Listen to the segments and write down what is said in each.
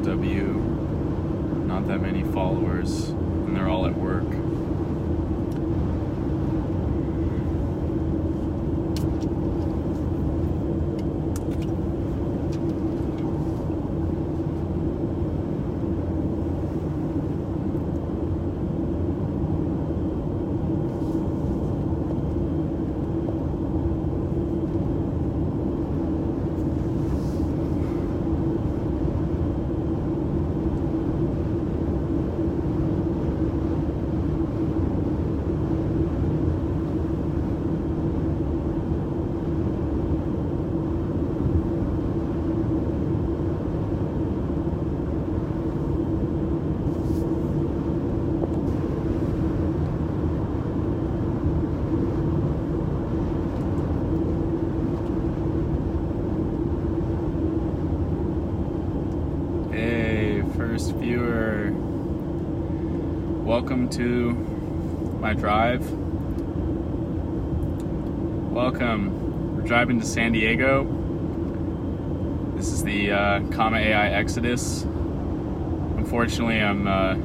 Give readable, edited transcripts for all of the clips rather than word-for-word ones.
FW, not that many followers, and they're all at work. First viewer, welcome to my drive. Welcome. We're driving to San Diego. This is the comma.ai Exodus. Unfortunately, I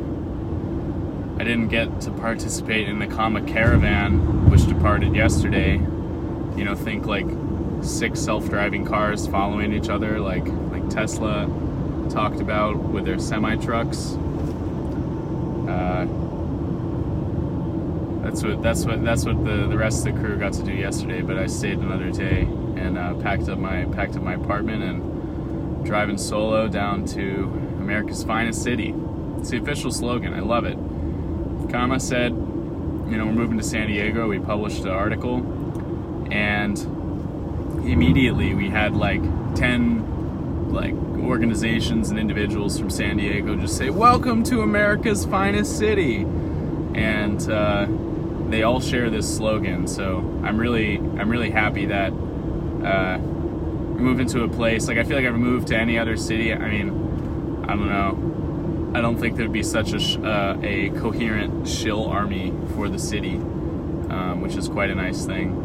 didn't get to participate in the comma caravan, which departed yesterday. You know, think like 6 self-driving cars following each other, like Tesla talked about with their semi-trucks. That's what the rest of the crew got to do yesterday. But I stayed another day and packed up my apartment and driving solo down to America's finest city. It's the official slogan. I love it. Comma said, you know, we're moving to San Diego. We published an article, and immediately we had like 10 organizations and individuals from San Diego just say, welcome to America's finest city, and they all share this slogan. So I'm really happy that we moved into a place. Like, I feel like if I moved to any other city, I mean, I don't know, I don't think there'd be such a coherent shill army for the city, which is quite a nice thing.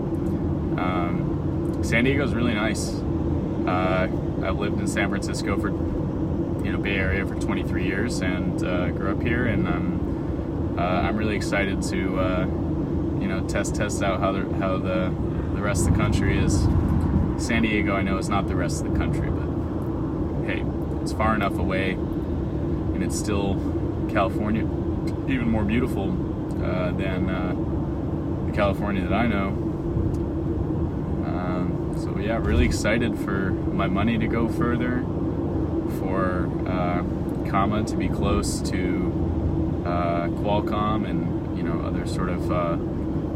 San Diego's really nice. I've lived in San Francisco for, Bay Area for 23 years, and grew up here, and I'm really excited to, test out how the rest of the country is. San Diego, I know, is not the rest of the country, but hey, it's far enough away, and it's still California, even more beautiful than the California that I know. So yeah, really excited for my money to go further, for comma to be close to Qualcomm and other sort of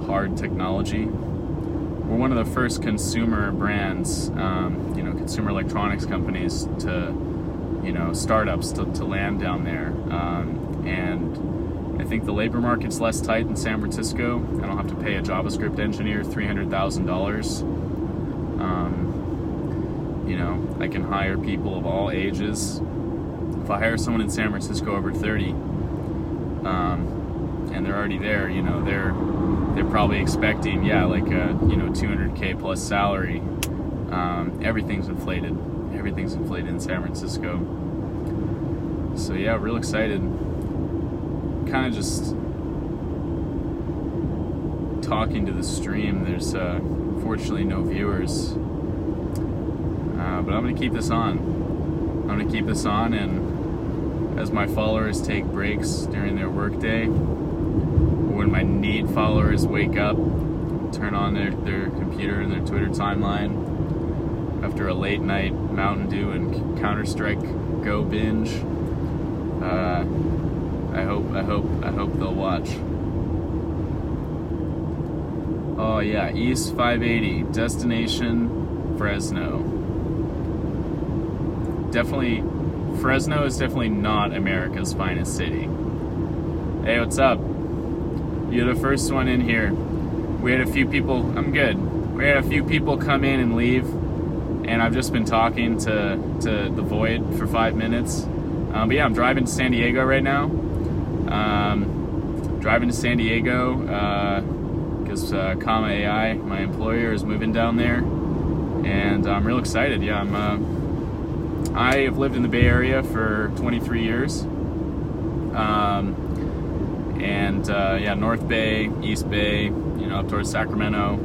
hard technology. We're one of the first consumer brands, consumer electronics companies to, startups to land down there, and I think the labor market's less tight in San Francisco. I don't have to pay a JavaScript engineer $300,000. I can hire people of all ages. If I hire someone in San Francisco over 30, and they're already there, they're probably expecting, like a, $200K plus salary. Everything's inflated. Everything's inflated in San Francisco. So yeah, real excited. Kind of just talking to the stream. There's fortunately no viewers. But I'm going to keep this on. And as my followers take breaks during their workday, or when my need followers wake up, turn on their computer and their Twitter timeline after a late night Mountain Dew and Counter-Strike Go binge, I hope they'll watch. Oh yeah, East 580, destination Fresno. Fresno is definitely not America's finest city. Hey, what's up? You're the first one in here. We had a few people, I'm good. We had a few people come in and leave, and I've just been talking to the void for 5 minutes. But yeah, I'm driving to San Diego right now. Driving to San Diego because comma.ai, my employer, is moving down there, and I'm real excited. Yeah, I'm I have lived in the Bay Area for 23 years. North Bay, East Bay, up towards Sacramento.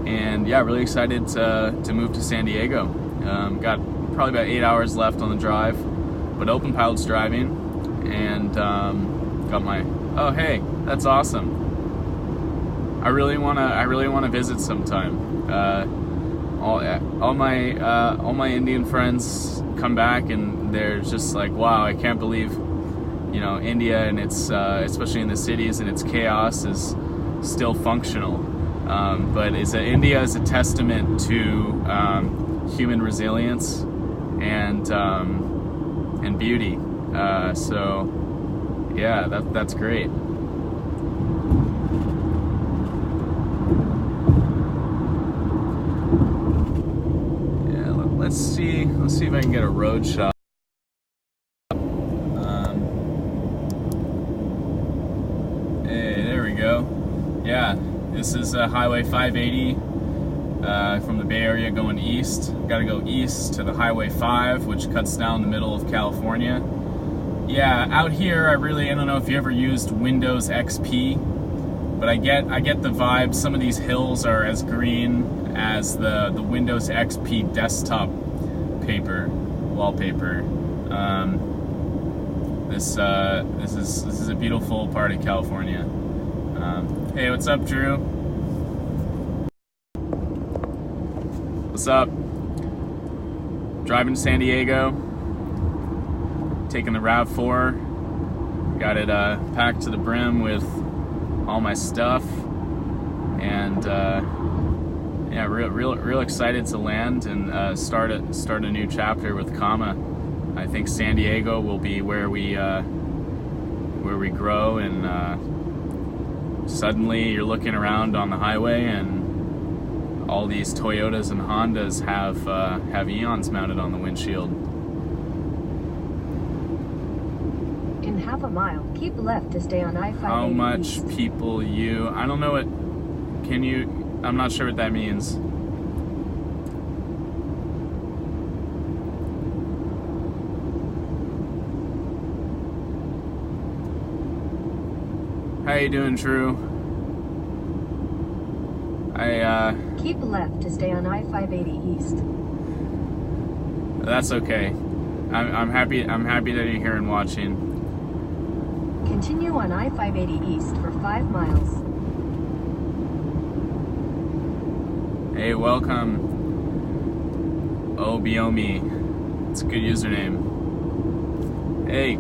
And yeah, really excited to move to San Diego. Got probably about 8 hours left on the drive, but openpilot's driving, and got my, oh hey, that's awesome. I really wanna visit sometime. All my Indian friends come back and they're just like, wow, I can't believe India and its especially in the cities and its chaos is still functional. But India is a testament to human resilience and beauty. So yeah, that's great. Let's see if I can get a road shot. Hey, there we go. Yeah, this is Highway 580 from the Bay Area going east. Got to go east to the Highway 5, which cuts down the middle of California. Yeah, out here, I don't know if you ever used Windows XP, but I get the vibe. Some of these hills are as green as the Windows XP desktop wallpaper. This is a beautiful part of California. Hey, what's up, Drew? What's up? Driving to San Diego. Taking the RAV4. Got it packed to the brim with all my stuff, and yeah, real excited to land and start a new chapter with Comma. I think San Diego will be where we grow, and suddenly you're looking around on the highway and all these Toyotas and Hondas have Eons mounted on the windshield. In half a mile, keep left to stay on I-580 How much East. people I don't know what, I'm not sure what that means. How you doing, Drew? Keep left to stay on I-580 East. That's okay. I'm happy that you're here and watching. Continue on I-580 East for 5 miles. Hey, welcome. Obiomi. It's a good username. Hey.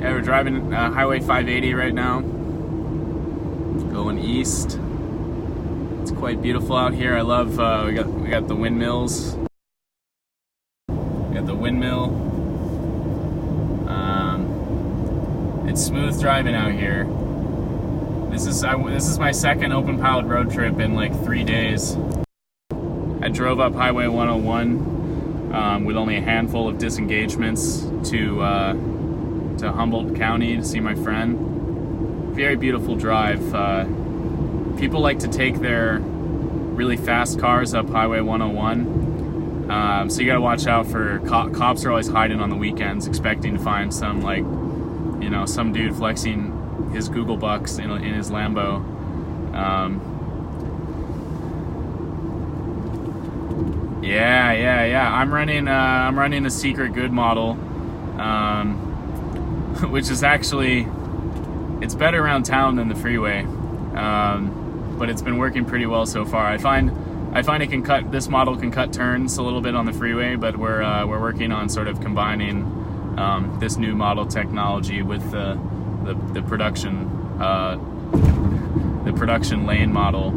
Yeah, we're driving Highway 580 right now. Going east. It's quite beautiful out here. I love, we got the windmills. We got the windmill. It's smooth driving out here. This is my second openpilot road trip in like 3 days. I drove up Highway 101 with only a handful of disengagements to Humboldt County to see my friend. Very beautiful drive. People like to take their really fast cars up Highway 101. So you gotta watch out for cops are always hiding on the weekends, expecting to find some some dude flexing his Google bucks in his Lambo. Yeah. I'm running a secret good model, which is actually, it's better around town than the freeway, but it's been working pretty well so far. I find this model can cut turns a little bit on the freeway, but we're working on sort of combining this new model technology with the production lane model,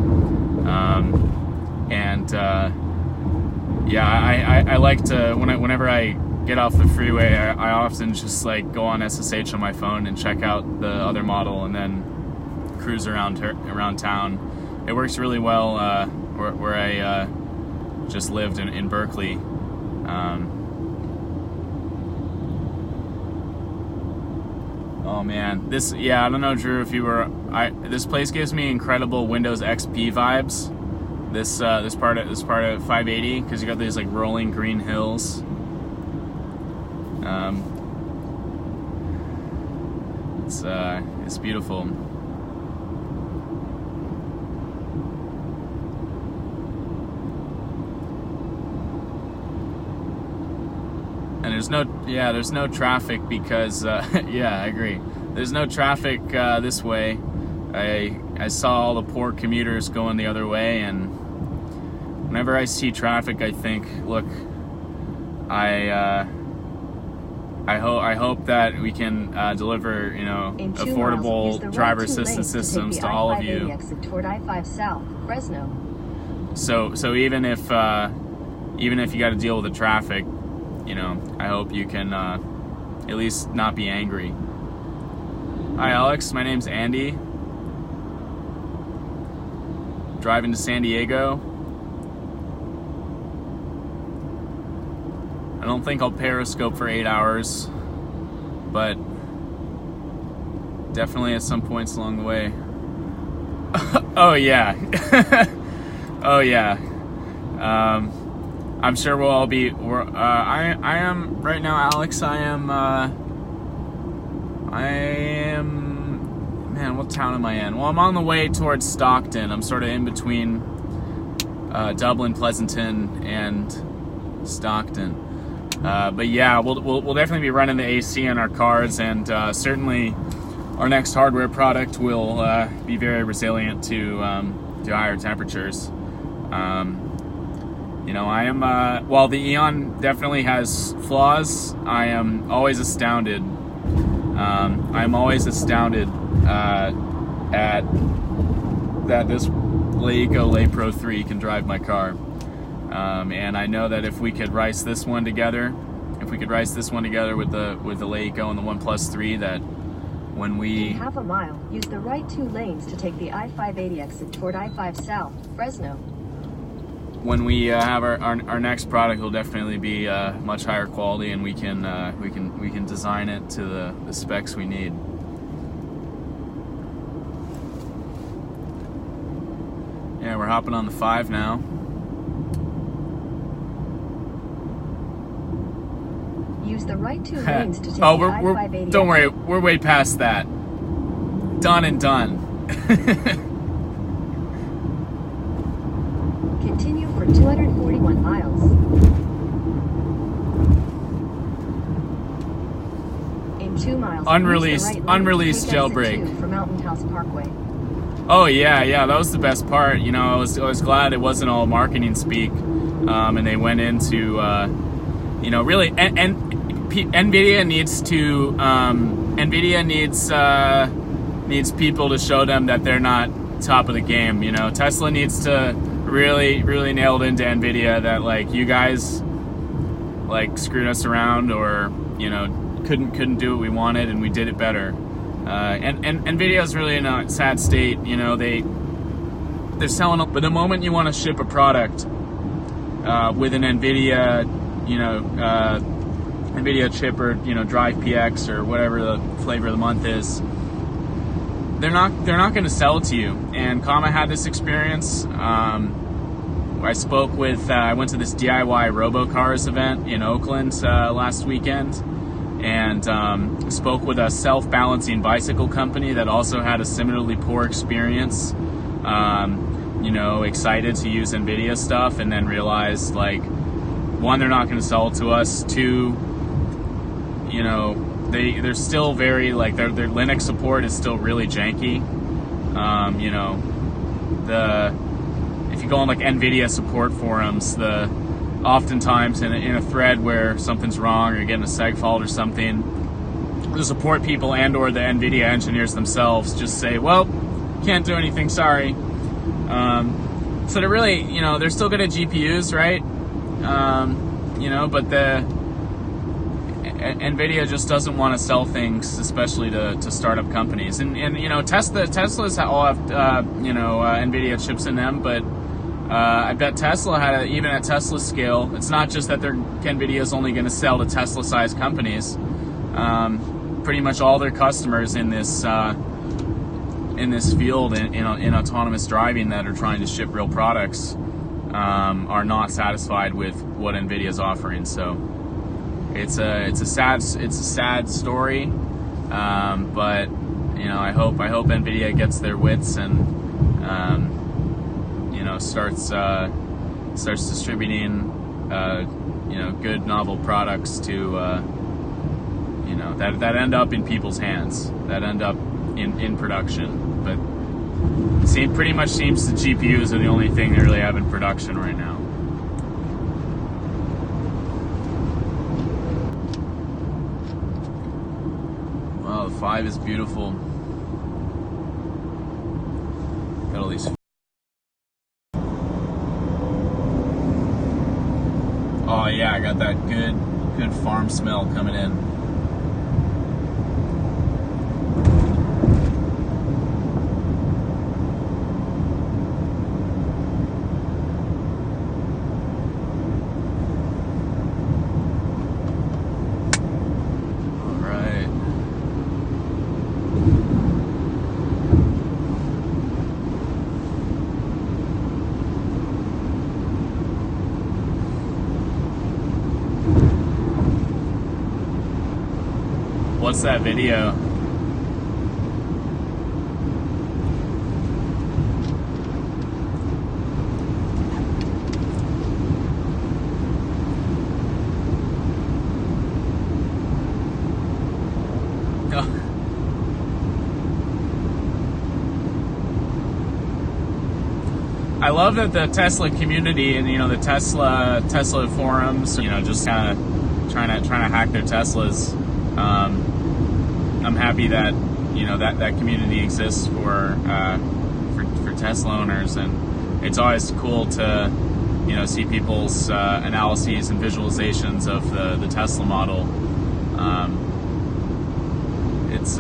I like to, whenever I get off the freeway, I often just like go on SSH on my phone and check out the other model and then cruise around town. It works really well where I just lived in Berkeley. Oh man, I don't know, Drew, if you were, this place gives me incredible Windows XP vibes. this part of 580, because you got these like rolling green hills. It's beautiful. And there's no traffic because yeah, I agree. There's no traffic this way. I saw all the poor commuters going the other way, and whenever I see traffic, I think, look, I hope that we can deliver, affordable driver assistance systems to all of you. Toward I-5 South, Fresno. So even if you got to deal with the traffic, I hope you can at least not be angry. Hi, Alex. My name's Andy. Driving to San Diego. I don't think I'll Periscope for 8 hours, but definitely at some points along the way. Oh yeah. Oh yeah. I'm sure we'll all be. I am right now, Alex. I am. Man, what town am I in? Well, I'm on the way towards Stockton. I'm sort of in between Dublin, Pleasanton, and Stockton. But yeah, we'll definitely be running the AC in our cars, and certainly our next hardware product will be very resilient to higher temperatures. I am, while the Eon definitely has flaws, I am always astounded. I'm always astounded at that this LeEco Pro 3 can drive my car. And I know that if we could rice this one together, with the LeEco and the OnePlus 3, that when we... In half a mile, use the right 2 lanes to take the I-580 exit toward I-5 South, Fresno. When we have our next product, will definitely be much higher quality, and we can design it to the specs we need. Yeah, we're hopping on the 5 now. Use the right 2 lanes to take the I-580. Don't worry, we're way past that. Done and done. Continue for 241 miles. In 2 miles, unreleased jailbreak for Mountain House Parkway. Oh yeah, that was the best part. I was glad it wasn't all marketing speak, and they went into really, and NVIDIA needs people to show them that they're not top of the game. Tesla needs to really nailed into NVIDIA that, like, you guys screwed us around, or couldn't do what we wanted, and we did it better. And NVIDIA's really in a sad state. They're selling up, but the moment you want to ship a product with an NVIDIA chip, or Drive PX, or whatever the flavor of the month is, they're not going to sell it to you. And Comma had this experience. I spoke with I went to this DIY robocars event in Oakland last weekend, and spoke with a self-balancing bicycle company that also had a similarly poor experience. Excited to use NVIDIA stuff, and then realized, like, one, they're not going to sell it to us. Two, they're still very, like, their Linux support is still really janky. If you go on, like, NVIDIA support forums, oftentimes in a thread where something's wrong, or you're getting a seg fault or something, the support people and/or the NVIDIA engineers themselves just say, "Well, can't do anything, sorry." So they're really, they're still good at GPUs, right? But the NVIDIA just doesn't want to sell things, especially to startup companies. And Teslas all have NVIDIA chips in them, but I bet Tesla had even at Tesla scale, it's not just that NVIDIA is only going to sell to Tesla-sized companies. Pretty much all their customers in this in this field in autonomous driving that are trying to ship real products are not satisfied with what NVIDIA is offering. So it's a sad story, but I hope NVIDIA gets their wits and starts distributing good novel products to that end up in people's hands, that end up in production. But it pretty much seems the GPUs are the only thing they really have in production right now. Wow, the 5 is beautiful. Got all these. Oh yeah, I got that good farm smell coming in. What's that video? I love that the Tesla community and the Tesla forums, just kind of trying to hack their Teslas. I'm happy that that community exists for Tesla owners, and it's always cool to see people's analyses and visualizations of the Tesla model. It's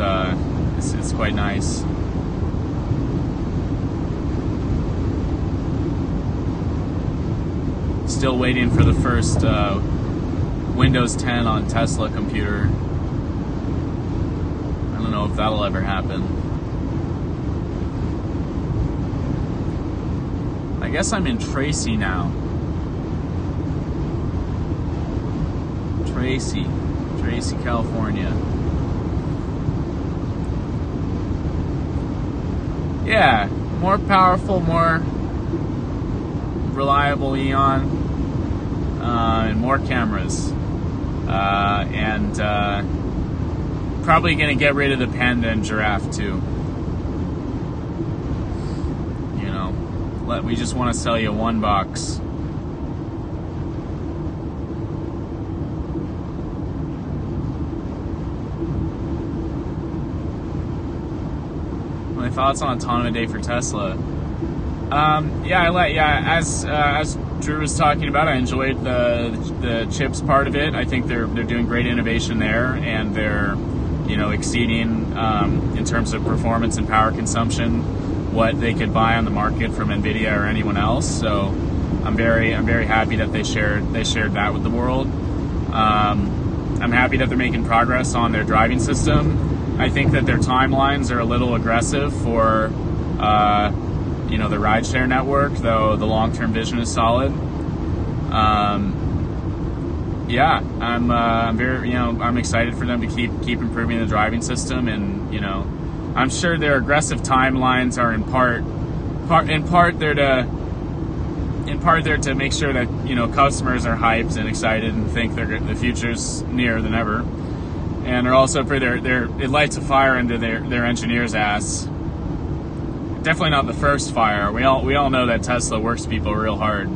quite nice. Still waiting for the first Windows 10 on Tesla computer. I don't know if that'll ever happen. I guess I'm in Tracy now. Tracy, California. Yeah, more powerful, more reliable Eon, and more cameras. And probably going to get rid of the Panda and Giraffe too. We just want to sell you one box. My thoughts on Autonomous Day for Tesla. As Drew was talking about, I enjoyed the chips part of it. I think they're doing great innovation there, and they're exceeding in terms of performance and power consumption what they could buy on the market from NVIDIA or anyone else. So I'm very happy that they shared that with the world. I'm happy that they're making progress on their driving system. I think that their timelines are a little aggressive for the rideshare network, though the long-term vision is solid. I'm excited for them to keep improving the driving system, and I'm sure their aggressive timelines are in part there to make sure that customers are hyped and excited and think the future's nearer than ever, and they're also for it lights a fire into their engineers' ass. Definitely not the first fire. We all know that Tesla works people real hard.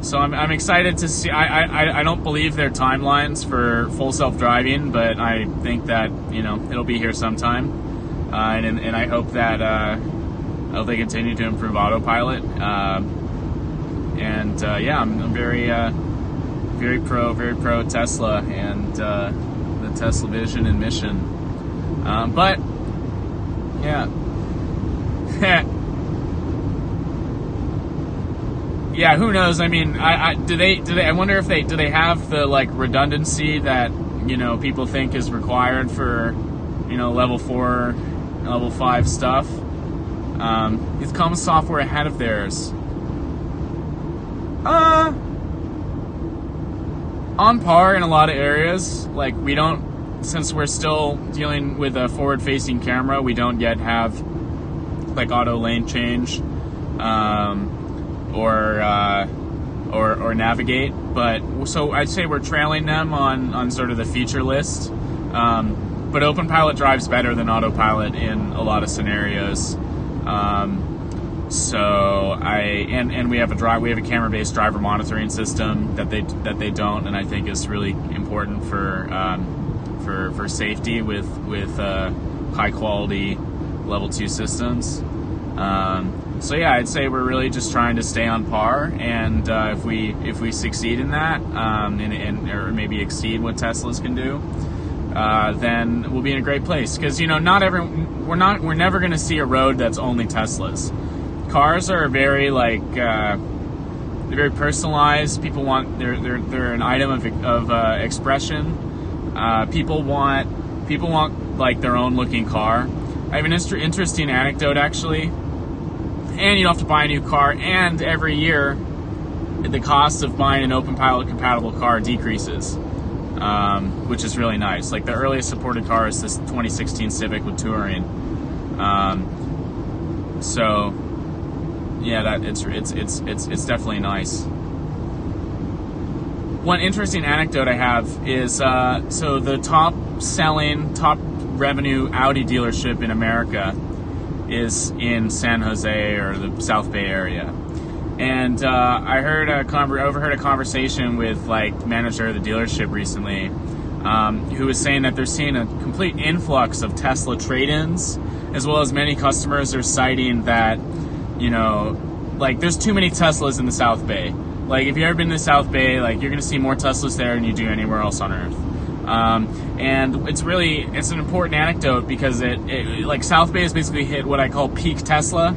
So I'm excited to see. I don't believe their timelines for full self-driving, but I think that it'll be here sometime, and I hope that they continue to improve autopilot. I'm very pro Tesla and the Tesla vision and mission. Yeah, who knows? I mean, I wonder if they have the redundancy that people think is required for, level 4, level 5 stuff. Is comma software ahead of theirs? On par in a lot of areas. Like, we don't, since we're still dealing with a forward-facing camera, we don't yet have like auto lane change, or navigate. But so I'd say we're trailing them on sort of the feature list. But openpilot drives better than autopilot in a lot of scenarios. And we have a camera-based driver monitoring system that they don't, and I think is really important for safety with high quality level 2 systems. So yeah, I'd say we're really just trying to stay on par, and if we succeed in that, or maybe exceed what Teslas can do, then we'll be in a great place. Because we're never going to see a road that's only Teslas. Cars are very they're very personalized. People want they're an item of expression. People want like their own looking car. I have an interesting anecdote actually. And you don't have to buy a new car, and every year the cost of buying an openpilot compatible car decreases, which is really nice. Like, the earliest supported car is this 2016 Civic with touring. So yeah, that it's definitely nice. One interesting anecdote I have is so the top revenue Audi dealership in America is in San Jose or the South Bay area, and I overheard a conversation with manager of the dealership recently, who was saying that they're seeing a complete influx of Tesla trade-ins, as well as many customers are citing that there's too many Teslas in the South Bay. Like, if you've ever been to the South Bay, you're going to see more Teslas there than you do anywhere else on Earth. And it's an important anecdote because it South Bay has basically hit what I call peak Tesla.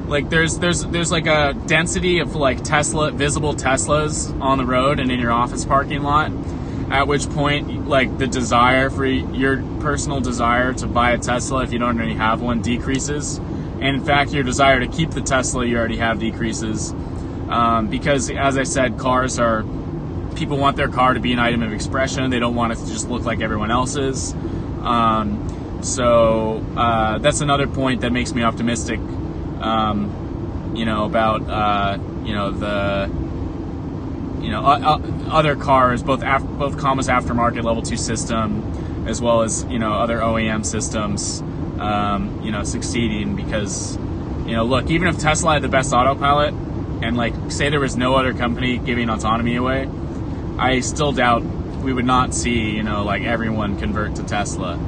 Like, there's a density of visible Teslas on the road and in your office parking lot, at which point the desire for your personal desire to buy a Tesla, if you don't already have one, decreases. And in fact, your desire to keep the Tesla you already have decreases, because, as I said, people want their car to be an item of expression. They don't want it to just look like everyone else's. So that's another point that makes me optimistic, about other cars, both Comma's aftermarket level 2 system, as well as other OEM systems, succeeding. Because look, even if Tesla had the best autopilot, and say there was no other company giving autonomy away, I still doubt we would not see, everyone convert to Tesla,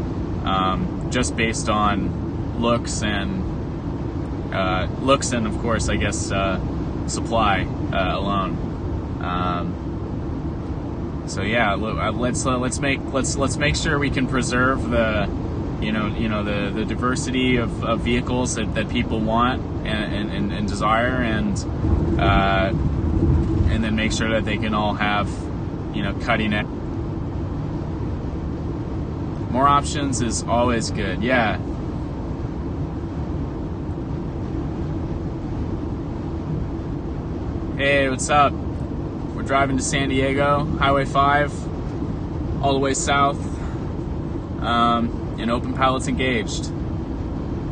just based on looks and of course, I guess, supply alone. So yeah, let's make sure we can preserve the the diversity of vehicles that people want and desire, and then make sure that they can all have cutting edge. More options is always good. Yeah. Hey, what's up? We're driving to San Diego, Highway 5, all the way south, and openpilot's engaged.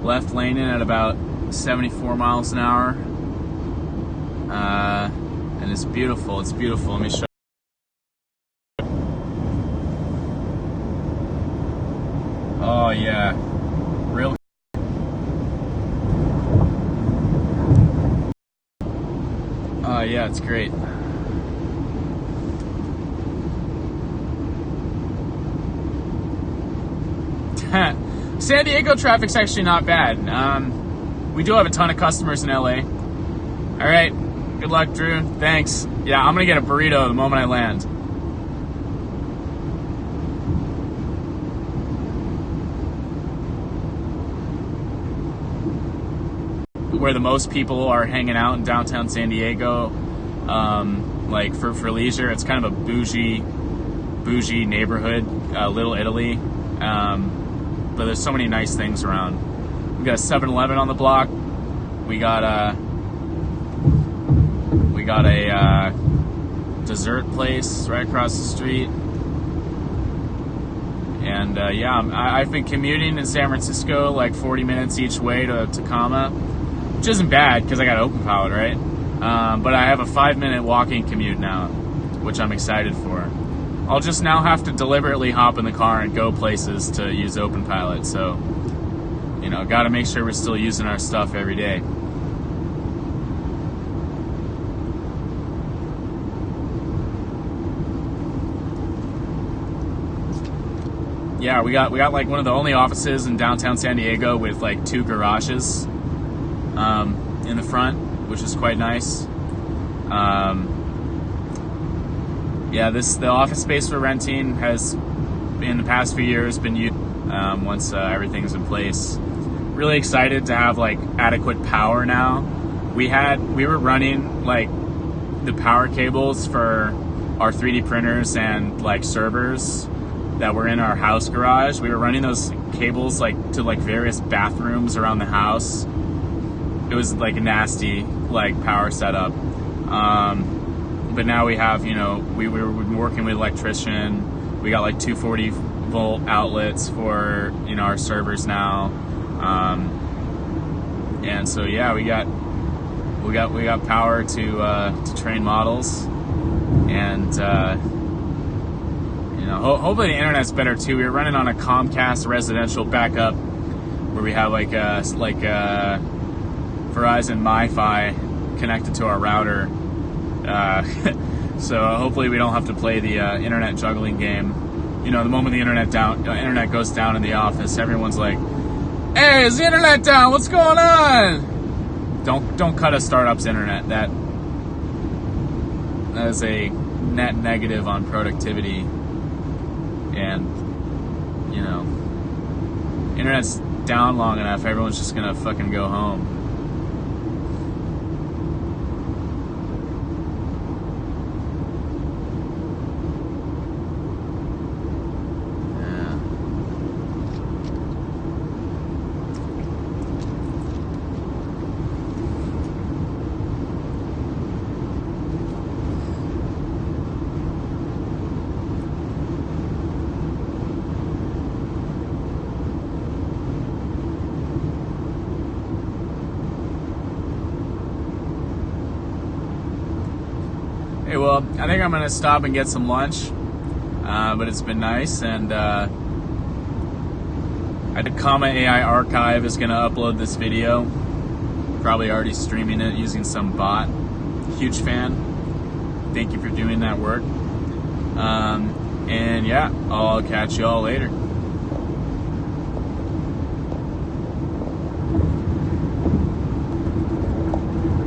Left lane in at about 74 miles an hour, and it's beautiful. It's beautiful. Let me show you. Oh yeah, real. Yeah, it's great. San Diego traffic's actually not bad. We do have a ton of customers in LA. All right, good luck, Drew. Thanks. Yeah, I'm gonna get a burrito the moment I land. Where the most people are hanging out in downtown San Diego, for leisure. It's kind of a bougie bougie neighborhood, Little Italy. But there's so many nice things around. We got a 7-Eleven on the block. We got a dessert place right across the street. And yeah, I've been commuting in San Francisco like 40 minutes each way to comma, which isn't bad because I got openpilot, right? But I have a 5-minute walking commute now, which I'm excited for. I'll just now have to deliberately hop in the car and go places to use openpilot. So, you know, got to make sure we're still using our stuff every day. Yeah, we got like one of the only offices in downtown San Diego with like 2 garages in the front, which is quite nice. Yeah, the office space we're renting has, in the past few years, been used once everything's in place. Really excited to have like adequate power now. We were running like the power cables for our 3D printers and like servers that were in our house garage. We were running those cables like to like various bathrooms around the house. It was like a nasty like power setup. But now we have, you know, we were working with an electrician. We got like 240 volt outlets for, you know, our servers now. And so yeah, we got power to train models, and you know, hopefully the internet's better too. We were running on a Comcast residential backup where we have like Verizon MiFi connected to our router. So hopefully we don't have to play the internet juggling game. You know, the moment the internet goes down in the office, everyone's like, "Hey, is the internet down? What's going on?" Don't cut a startup's internet. That is a net negative on productivity. And, you know, internet's down long enough, everyone's just gonna fucking go home. Hey, well, I think I'm going to stop and get some lunch, but it's been nice, and I think comma.ai archive is going to upload this video, probably already streaming it using some bot. Huge fan. Thank you for doing that work. And yeah, I'll catch you all later.